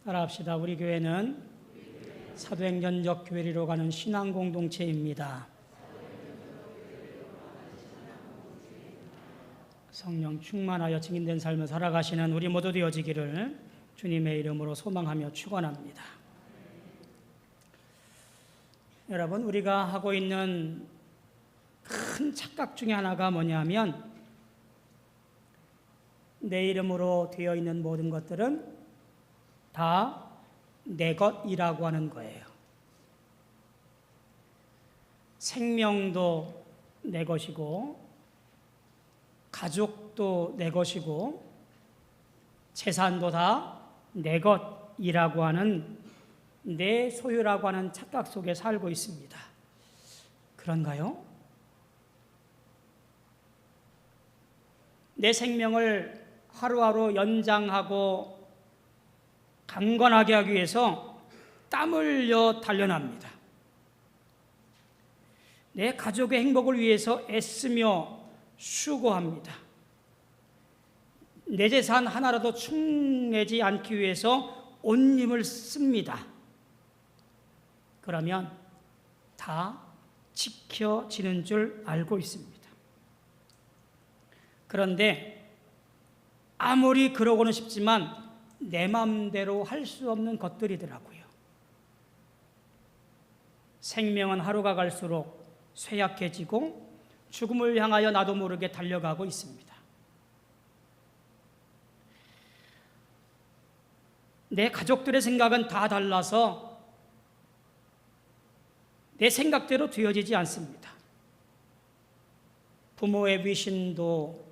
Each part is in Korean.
따라합시다. 우리 교회는 사도행전적 교회로 가는 신앙 공동체입니다. 성령 충만하여 증인된 삶을 살아가시는 우리 모두 되어지기를 주님의 이름으로 소망하며 축원합니다. 여러분, 우리가 하고 있는 큰 착각 중에 하나가 뭐냐면 내 이름으로 되어 있는 모든 것들은 다 내 것이라고 하는 거예요. 생명도 내 것이고 가족도 내 것이고 재산도 다 내 것이라고 하는 내 소유라고 하는 착각 속에 살고 있습니다. 그런가요? 내 생명을 하루하루 연장하고 강건하게 하기 위해서 땀을 흘려 단련합니다. 내 가족의 행복을 위해서 애쓰며 수고합니다. 내 재산 하나라도 축내지 않기 위해서 온 힘을 씁니다. 그러면 다 지켜지는 줄 알고 있습니다. 그런데 아무리 그러고는 싶지만 내 마음대로 할 수 없는 것들이더라고요. 생명은 하루가 갈수록 쇠약해지고 죽음을 향하여 나도 모르게 달려가고 있습니다. 내 가족들의 생각은 다 달라서 내 생각대로 되어지지 않습니다. 부모의 위신도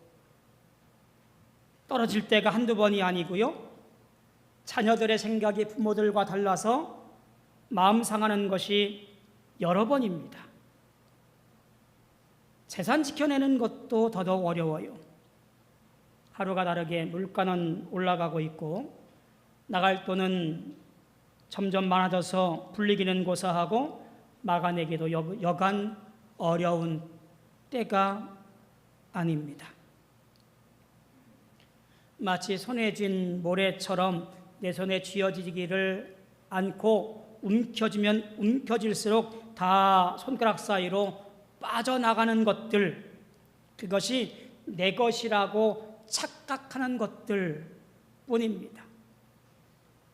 떨어질 때가 한두 번이 아니고요. 자녀들의 생각이 부모들과 달라서 마음 상하는 것이 여러 번입니다. 재산 지켜내는 것도 더더욱 어려워요. 하루가 다르게 물가는 올라가고 있고 나갈 돈은 점점 많아져서 불리기는 고사하고 막아내기도 여간 어려운 때가 아닙니다. 마치 손에 쥔 모래처럼 내 손에 쥐어지기를 않고 움켜쥐면 움켜질수록 다 손가락 사이로 빠져나가는 것들, 그것이 내 것이라고 착각하는 것들 뿐입니다.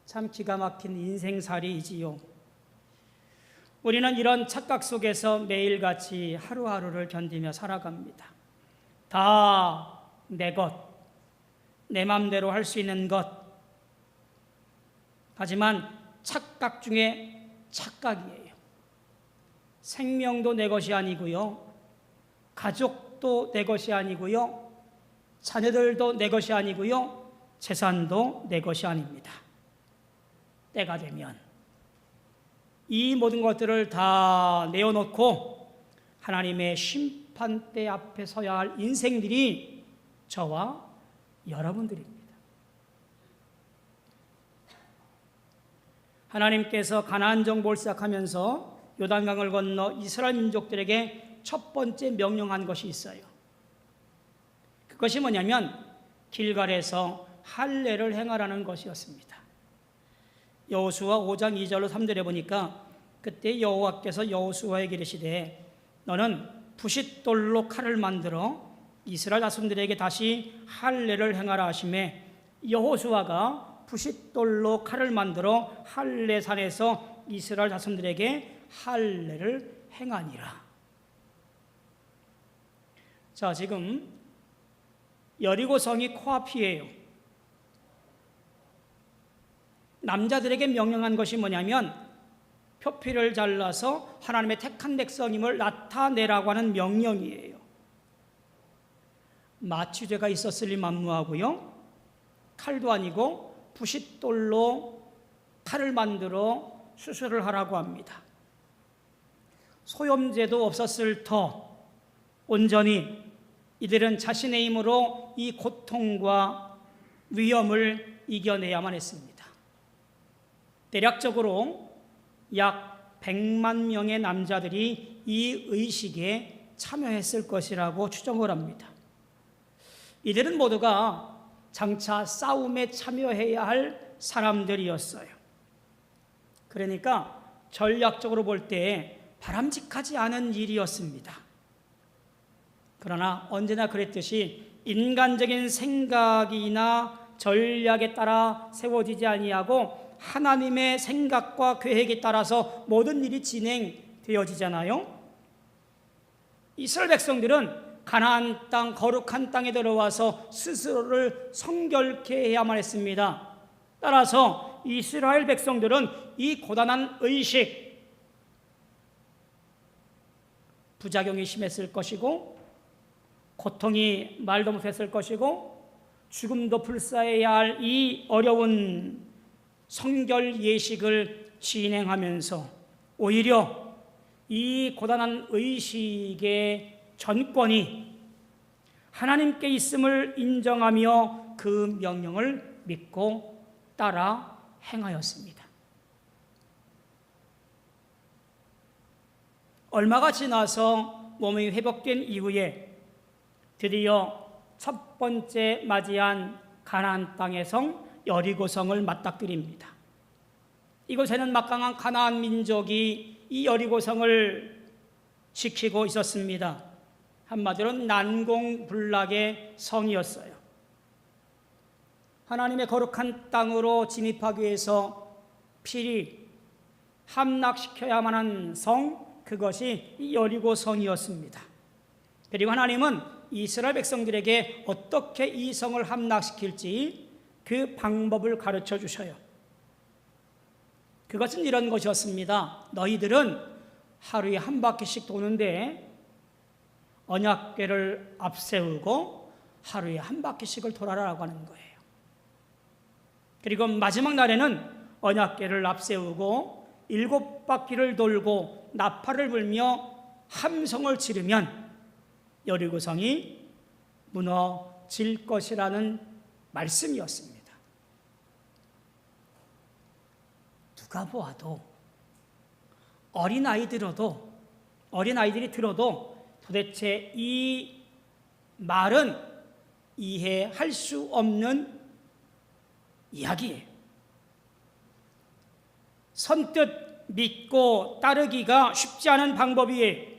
참 기가 막힌 인생살이이지요. 우리는 이런 착각 속에서 매일같이 하루하루를 견디며 살아갑니다. 다 내 것, 내 마음대로 할 수 있는 것. 하지만 착각 중에 착각이에요. 생명도 내 것이 아니고요. 가족도 내 것이 아니고요. 자녀들도 내 것이 아니고요. 재산도 내 것이 아닙니다. 때가 되면 이 모든 것들을 다 내어놓고 하나님의 심판대 앞에 서야 할 인생들이 저와 여러분들입니다. 하나님께서 가나안 정복을 시작하면서 요단강을 건너 이스라엘 민족들에게 첫 번째 명령한 것이 있어요. 그것이 뭐냐면 길갈에서 할례를 행하라는 것이었습니다. 여호수아 5장 2절로 3절에 보니까 그때 여호와께서 여호수아에게 이르시되 너는 부싯돌로 칼을 만들어 이스라엘 자손들에게 다시 할례를 행하라 하시매 여호수아가 부싯돌로 칼을 만들어 할례산에서 이스라엘 자손들에게 할례를 행하니라. 자, 지금 여리고성이 코앞이에요. 남자들에게 명령한 것이 뭐냐면 표피를 잘라서 하나님의 택한 백성임을 나타내라고 하는 명령이에요. 마취제가 있었을 리 만무하고요. 칼도 아니고 부싯돌로 칼을 만들어 수술을 하라고 합니다. 소염제도 없었을 터 온전히 이들은 자신의 힘으로 이 고통과 위험을 이겨내야만 했습니다. 대략적으로 약 100만 명의 남자들이 이 의식에 참여했을 것이라고 추정을 합니다. 이들은 모두가 장차 싸움에 참여해야 할 사람들이었어요. 그러니까 전략적으로 볼 때 바람직하지 않은 일이었습니다. 그러나 언제나 그랬듯이 인간적인 생각이나 전략에 따라 세워지지 아니하고 하나님의 생각과 계획에 따라서 모든 일이 진행되어지잖아요. 이스라엘 백성들은 가나안 땅, 거룩한 땅에 들어와서 스스로를 성결케 해야만 했습니다. 따라서 이스라엘 백성들은 이 고단한 의식, 부작용이 심했을 것이고 고통이 말도 못했을 것이고 죽음도 불사해야 할 이 어려운 성결 예식을 진행하면서 오히려 이 고단한 의식의 전권이 하나님께 있음을 인정하며 그 명령을 믿고 따라 행하였습니다. 얼마가 지나서 몸이 회복된 이후에 드디어 첫 번째 맞이한 가나안 땅의 성 여리고성을 맞닥뜨립니다. 이곳에는 막강한 가나안 민족이 이 여리고성을 지키고 있었습니다. 한마디로 난공불락의 성이었어요. 하나님의 거룩한 땅으로 진입하기 위해서 필히 함락시켜야만 한 성, 그것이 이 여리고성이었습니다. 그리고 하나님은 이스라엘 백성들에게 어떻게 이 성을 함락시킬지 그 방법을 가르쳐 주셔요. 그것은 이런 것이었습니다. 너희들은 하루에 한 바퀴씩 도는데 언약궤를 앞세우고 하루에 한 바퀴씩을 돌아라라고 하는 거예요. 그리고 마지막 날에는 언약궤를 앞세우고 7바퀴를 돌고 나팔을 불며 함성을 지르면 여리고성이 무너질 것이라는 말씀이었습니다. 누가 보아도 어린아이들이 들어도 도대체 이 말은 이해할 수 없는 이야기예요. 선뜻 믿고 따르기가 쉽지 않은 방법이에요.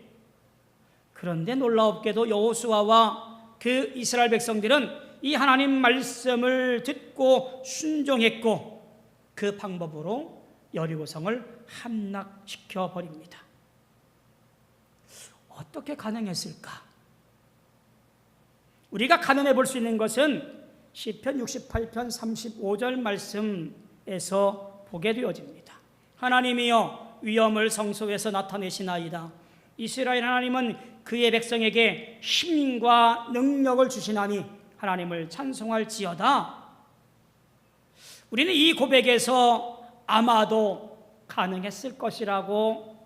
그런데 놀라웠게도 여호수아와 그 이스라엘 백성들은 이 하나님 말씀을 듣고 순종했고 그 방법으로 여리고성을 함락시켜 버립니다. 어떻게 가능했을까? 우리가 가늠해 볼 수 있는 것은 시편 68편 35절 말씀에서 보게 되어집니다. 하나님이여 위엄을 성소에서 나타내시나이다. 이스라엘 하나님은 그의 백성에게 힘과 능력을 주시나니 하나님을 찬송할지어다. 우리는 이 고백에서 아마도 가능했을 것이라고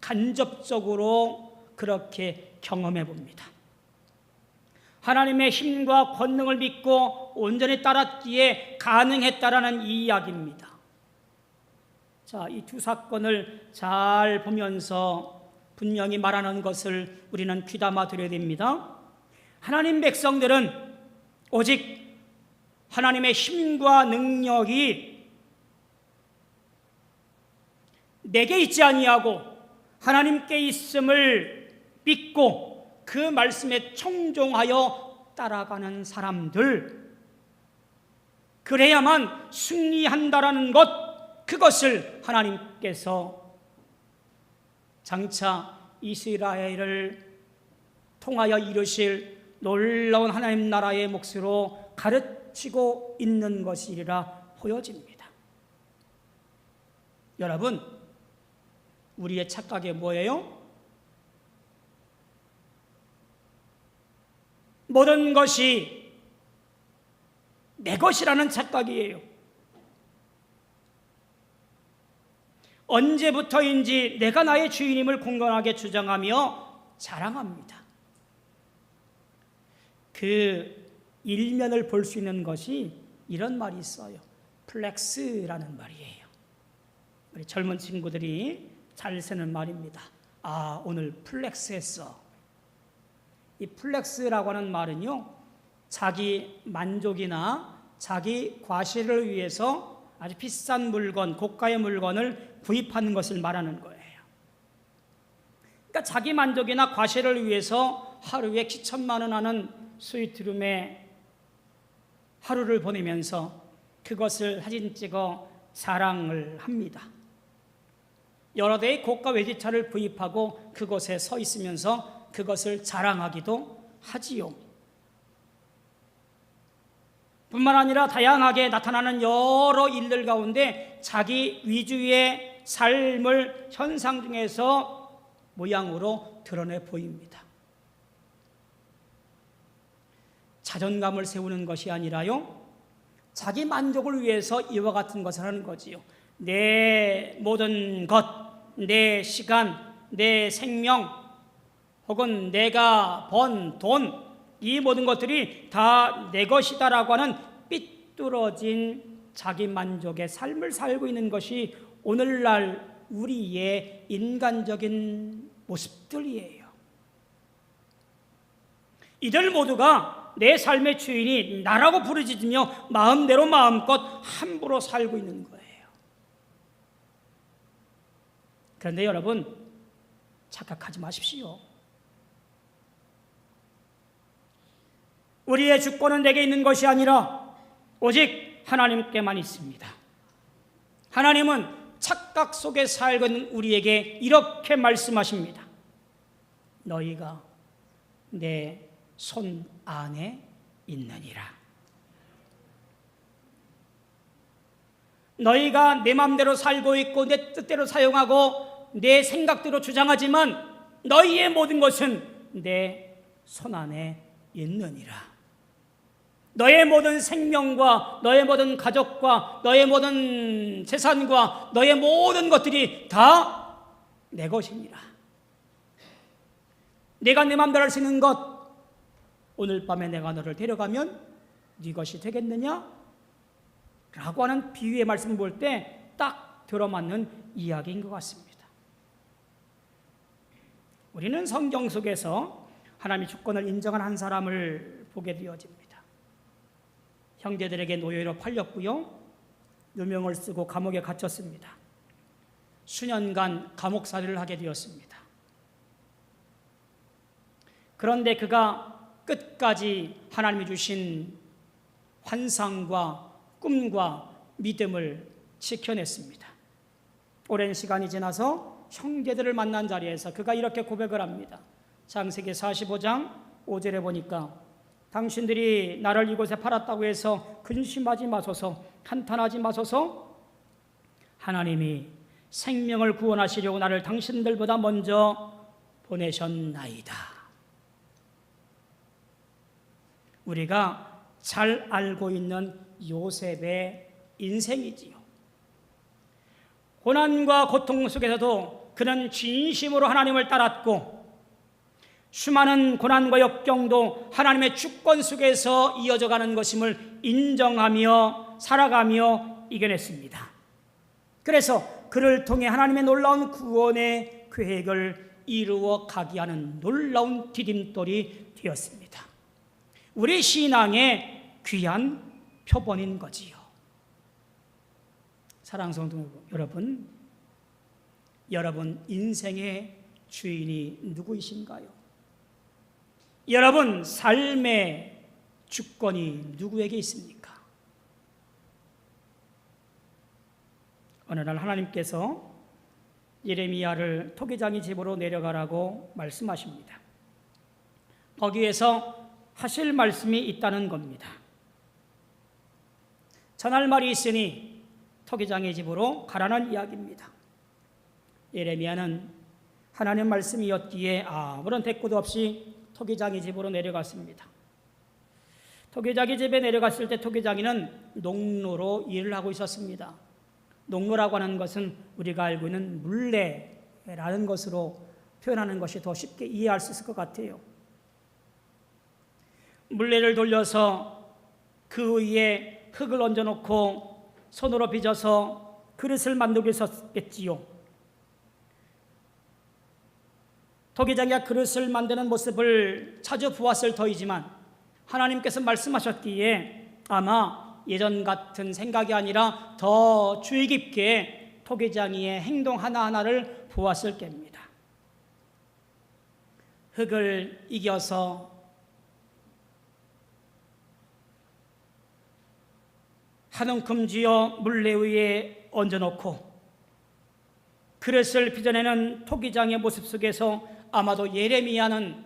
간접적으로 그렇게 경험해 봅니다. 하나님의 힘과 권능을 믿고 온전히 따랐기에 가능했다라는 이야기입니다. 자, 이 두 사건을 잘 보면서 분명히 말하는 것을 우리는 귀담아 들어야 됩니다. 하나님 백성들은 오직 하나님의 힘과 능력이 내게 있지 아니하고 하나님께 있음을 믿고 그 말씀에 청종하여 따라가는 사람들, 그래야만 승리한다라는 것, 그것을 하나님께서 장차 이스라엘을 통하여 이루실 놀라운 하나님 나라의 몫으로 가르치고 있는 것이라 보여집니다. 여러분, 우리의 착각이 뭐예요? 모든 것이 내 것이라는 착각이에요. 언제부터인지 내가 나의 주인임을 공건하게 주장하며 자랑합니다. 그 일면을 볼 수 있는 것이 이런 말이 있어요. 플렉스라는 말이에요. 우리 젊은 친구들이 잘 쓰는 말입니다. 아, 오늘 플렉스했어. 이 플렉스라고 하는 말은요, 자기 만족이나 자기 과시를 위해서 아주 비싼 물건, 고가의 물건을 구입하는 것을 말하는 거예요. 그러니까 자기 만족이나 과시를 위해서 하루에 기천만 원 하는 스위트룸에 하루를 보내면서 그것을 사진 찍어 자랑을 합니다. 여러 대의 고가 외제차를 구입하고 그곳에 서 있으면서 그것을 자랑하기도 하지요. 뿐만 아니라 다양하게 나타나는 여러 일들 가운데 자기 위주의 삶을 현상 중에서 모양으로 드러내 보입니다. 자존감을 세우는 것이 아니라요, 자기 만족을 위해서 이와 같은 것을 하는 거지요. 내 모든 것, 내 시간, 내 생명, 혹은 내가 번 돈, 이 모든 것들이 다 내 것이다라고 하는 삐뚤어진 자기 만족의 삶을 살고 있는 것이 오늘날 우리의 인간적인 모습들이에요. 이들 모두가 내 삶의 주인이 나라고 부르짖으며 마음대로 마음껏 함부로 살고 있는 거예요. 그런데 여러분, 착각하지 마십시오. 우리의 주권은 내게 있는 것이 아니라 오직 하나님께만 있습니다. 하나님은 착각 속에 살고 있는 우리에게 이렇게 말씀하십니다. 너희가 내 손 안에 있느니라. 너희가 내 마음대로 살고 있고 내 뜻대로 사용하고 내 생각대로 주장하지만 너희의 모든 것은 내 손 안에 있느니라. 너의 모든 생명과 너의 모든 가족과 너의 모든 재산과 너의 모든 것들이 다 내 것이니라. 내가 내 마음대로 할 수 있는 것, 오늘 밤에 내가 너를 데려가면 네 것이 되겠느냐? 라고 하는 비유의 말씀을 볼 때 딱 들어맞는 이야기인 것 같습니다. 우리는 성경 속에서 하나님의 주권을 인정한 한 사람을 보게 되어집니다. 형제들에게 노예로 팔렸고요, 누명을 쓰고 감옥에 갇혔습니다. 수년간 감옥살이를 하게 되었습니다. 그런데 그가 끝까지 하나님이 주신 환상과 꿈과 믿음을 지켜냈습니다. 오랜 시간이 지나서 형제들을 만난 자리에서 그가 이렇게 고백을 합니다. 창세기 45장 5절에 보니까 당신들이 나를 이곳에 팔았다고 해서 근심하지 마소서, 한탄하지 마소서. 하나님이 생명을 구원하시려고 나를 당신들보다 먼저 보내셨나이다. 우리가 잘 알고 있는 요셉의 인생이지요. 고난과 고통 속에서도 그는 진심으로 하나님을 따랐고, 수많은 고난과 역경도 하나님의 주권 속에서 이어져 가는 것임을 인정하며 살아가며 이겨냈습니다. 그래서 그를 통해 하나님의 놀라운 구원의 계획을 이루어 가게 하는 놀라운 디딤돌이 되었습니다. 우리 신앙의 귀한 표본인 거지요. 사랑하는 성도 여러분, 여러분 인생의 주인이 누구이신가요? 여러분 삶의 주권이 누구에게 있습니까? 어느 날 하나님께서 예레미야를 토기장이 집으로 내려가라고 말씀하십니다. 거기에서 하실 말씀이 있다는 겁니다. 전할 말이 있으니 토기장의 집으로 가라는 이야기입니다. 예레미야는 하나님 말씀이었기에 아무런 대꾸도 없이 토기장의 집으로 내려갔습니다. 토기장의 집에 내려갔을 때 토기장이는 농노로 일을 하고 있었습니다. 농노라고 하는 것은 우리가 알고 있는 물레라는 것으로 표현하는 것이 더 쉽게 이해할 수 있을 것 같아요. 물레를 돌려서 그 위에 흙을 얹어놓고 손으로 빚어서 그릇을 만들고 있었겠지요. 토기장이가 그릇을 만드는 모습을 자주 보았을 터이지만 하나님께서 말씀하셨기에 아마 예전 같은 생각이 아니라 더 주의 깊게 토기장이의 행동 하나하나를 보았을 겁니다. 흙을 이겨서 한 움큼 쥐어 물레 위에 얹어놓고 그릇을 빚어내는 토기장의 모습 속에서 아마도 예레미야는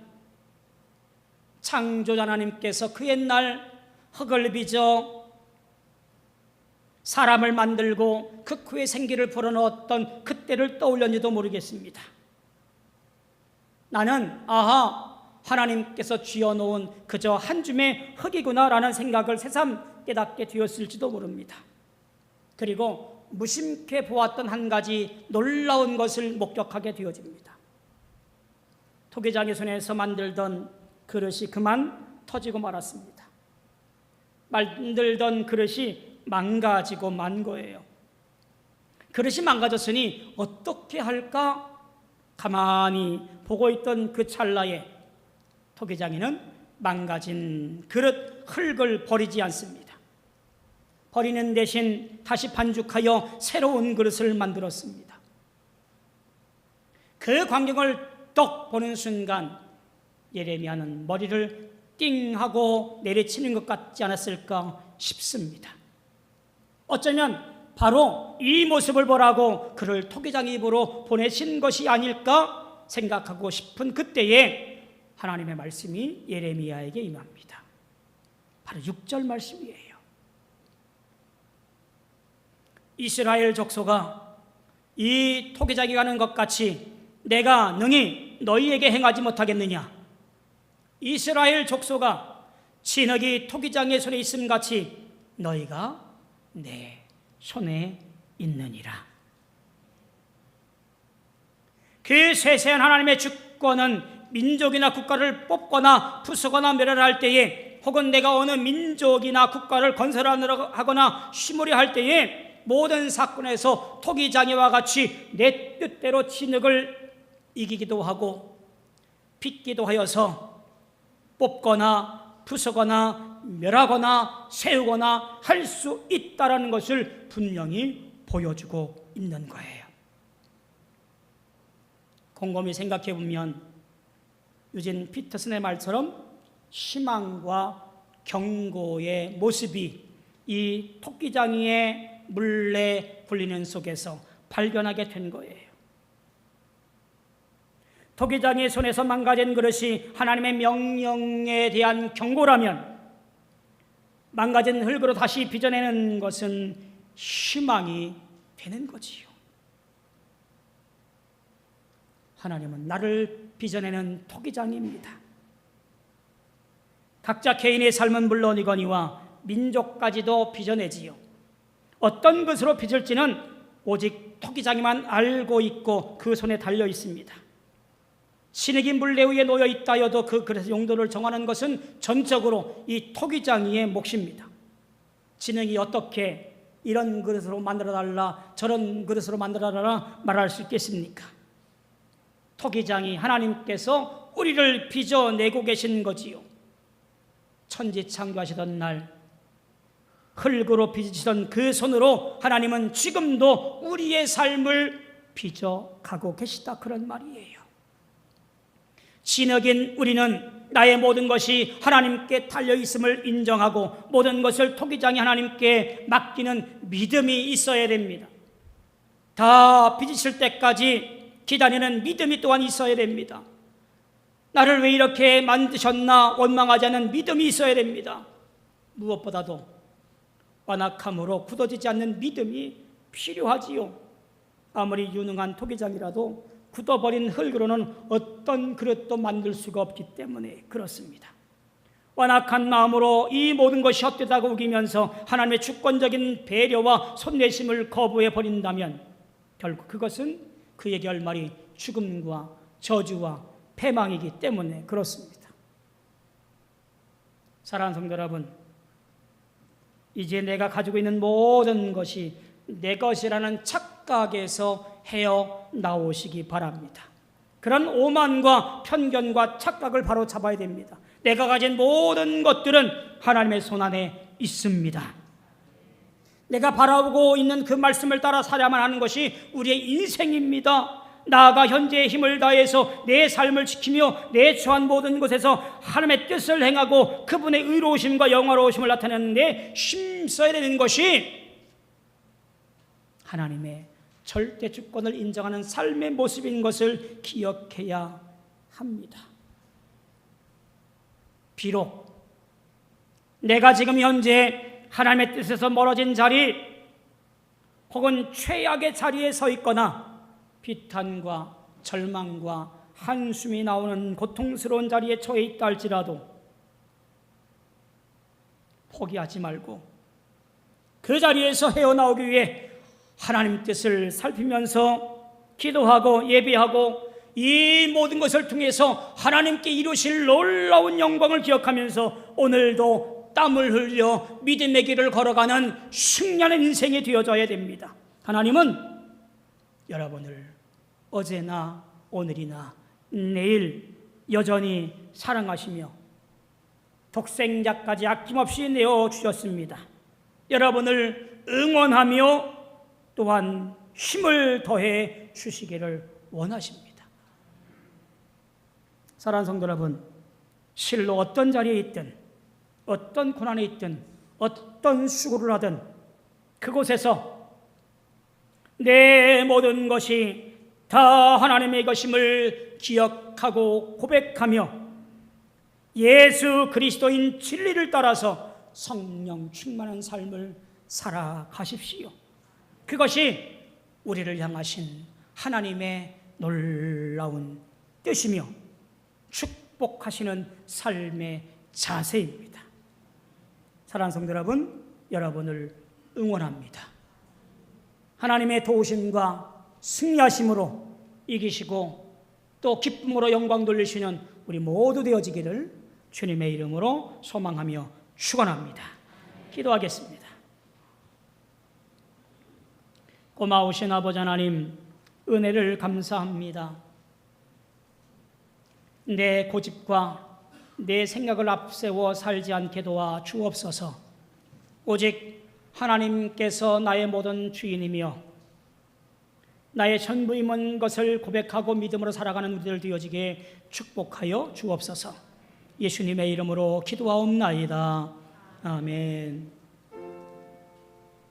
창조자 하나님께서 그 옛날 흙을 빚어 사람을 만들고 그 후에 생기를 불어넣었던 그때를 떠올렸는지도 모르겠습니다. 나는 하나님께서 쥐어놓은 그저 한 줌의 흙이구나라는 생각을 새삼 깨닫게 되었을지도 모릅니다. 그리고 무심케 보았던 한 가지 놀라운 것을 목격하게 되어집니다. 토기장의 손에서 만들던 그릇이 그만 터지고 말았습니다. 만들던 그릇이 망가지고 만 거예요. 그릇이 망가졌으니 어떻게 할까 가만히 보고 있던 그 찰나에 토기장이는 망가진 그릇 흙을 버리지 않습니다. 버리는 대신 다시 반죽하여 새로운 그릇을 만들었습니다. 그 광경을 떡 보는 순간 예레미야는 머리를 띵 하고 내리치는 것 같지 않았을까 싶습니다. 어쩌면 바로 이 모습을 보라고 그를 토기장 입으로 보내신 것이 아닐까 생각하고 싶은 그때에 하나님의 말씀이 예레미야에게 임합니다. 바로 6절 말씀이에요. 이스라엘 족속아, 이 토기장이 가는 것 같이 내가 능히 너희에게 행하지 못하겠느냐? 이스라엘 족속아, 진흙이 토기장의 손에 있음 같이 너희가 내 손에 있느니라. 그 세세한 하나님의 주권은 민족이나 국가를 뽑거나 부수거나 멸하할 때에, 혹은 내가 어느 민족이나 국가를 건설하거나 쉬무려 할 때에 모든 사건에서 토기장이와 같이 내 뜻대로 진흙을 이기기도 하고 빚기도 하여서 뽑거나 부수거나 멸하거나 세우거나 할 수 있다라는 것을 분명히 보여주고 있는 거예요. 곰곰이 생각해 보면 유진 피터슨의 말처럼 희망과 경고의 모습이 이 토기장이의 물레 굴리는 속에서 발견하게 된 거예요. 토기장의 손에서 망가진 그릇이 하나님의 명령에 대한 경고라면 망가진 흙으로 다시 빚어내는 것은 희망이 되는 거지요. 하나님은 나를 빚어내는 토기장입니다. 각자 개인의 삶은 물론이거니와 민족까지도 빚어내지요. 어떤 것으로 빚을지는 오직 토기장이만 알고 있고 그 손에 달려 있습니다. 진흙이 물레 위에 놓여 있다 해도 그 그릇의 용도를 정하는 것은 전적으로 이 토기장이의 몫입니다. 진흙이 어떻게 이런 그릇으로 만들어달라 저런 그릇으로 만들어달라 말할 수 있겠습니까? 토기장이 하나님께서 우리를 빚어내고 계신 거지요. 천지 창조하시던 날 흙으로 빚으시던 그 손으로 하나님은 지금도 우리의 삶을 빚어가고 계시다, 그런 말이에요. 진흙인 우리는 나의 모든 것이 하나님께 달려있음을 인정하고 모든 것을 토기장이 하나님께 맡기는 믿음이 있어야 됩니다. 다 빚으실 때까지 기다리는 믿음이 또한 있어야 됩니다. 나를 왜 이렇게 만드셨나 원망하지 않는 믿음이 있어야 됩니다. 무엇보다도 완악함으로 굳어지지 않는 믿음이 필요하지요. 아무리 유능한 토기장이라도 굳어버린 흙으로는 어떤 그릇도 만들 수가 없기 때문에 그렇습니다. 완악한 마음으로 이 모든 것이 헛되다고 우기면서 하나님의 주권적인 배려와 손내심을 거부해버린다면 결국 그것은 그의 결말이 죽음과 저주와 패망이기 때문에 그렇습니다. 사랑하는 성도 여러분, 이제 내가 가지고 있는 모든 것이 내 것이라는 착각에서 헤어나오시기 바랍니다. 그런 오만과 편견과 착각을 바로 잡아야 됩니다. 내가 가진 모든 것들은 하나님의 손안에 있습니다. 내가 바라보고 있는 그 말씀을 따라 살아야만 하는 것이 우리의 인생입니다. 나아가 현재의 힘을 다해서 내 삶을 지키며 내 처한 모든 곳에서 하나님의 뜻을 행하고 그분의 의로우심과 영화로우심을 나타내는 데 힘써야 되는 것이 하나님의 절대 주권을 인정하는 삶의 모습인 것을 기억해야 합니다. 비록 내가 지금 현재 하나님의 뜻에서 멀어진 자리 혹은 최악의 자리에 서 있거나 비탄과 절망과 한숨이 나오는 고통스러운 자리에 처해 있다 할지라도 포기하지 말고 그 자리에서 헤어나오기 위해 하나님 뜻을 살피면서 기도하고 예배하고 이 모든 것을 통해서 하나님께 이루실 놀라운 영광을 기억하면서 오늘도 땀을 흘려 믿음의 길을 걸어가는 승리하는 인생이 되어져야 됩니다. 하나님은 여러분을 어제나 오늘이나 내일 여전히 사랑하시며 독생자까지 아낌없이 내어주셨습니다. 여러분을 응원하며 또한 힘을 더해 주시기를 원하십니다. 사랑하는 성도 여러분, 실로 어떤 자리에 있든 어떤 고난에 있든 어떤 수고를 하든 그곳에서 내 모든 것이 다 하나님의 것임을 기억하고 고백하며 예수 그리스도인 진리를 따라서 성령 충만한 삶을 살아가십시오. 그것이 우리를 향하신 하나님의 놀라운 뜻이며 축복하시는 삶의 자세입니다. 사랑하는 성도 여러분, 여러분을 응원합니다. 하나님의 도우심과 승리하심으로 이기시고 또 기쁨으로 영광 돌리시는 우리 모두 되어지기를 주님의 이름으로 소망하며 축원합니다. 기도하겠습니다. 고마우신 아버지 하나님, 은혜를 감사합니다. 내 고집과 내 생각을 앞세워 살지 않게 도와 주옵소서. 오직 하나님께서 나의 모든 주인이며 나의 전부임은 것을 고백하고 믿음으로 살아가는 우리들 되어지게 축복하여 주옵소서. 예수님의 이름으로 기도하옵나이다. 아멘.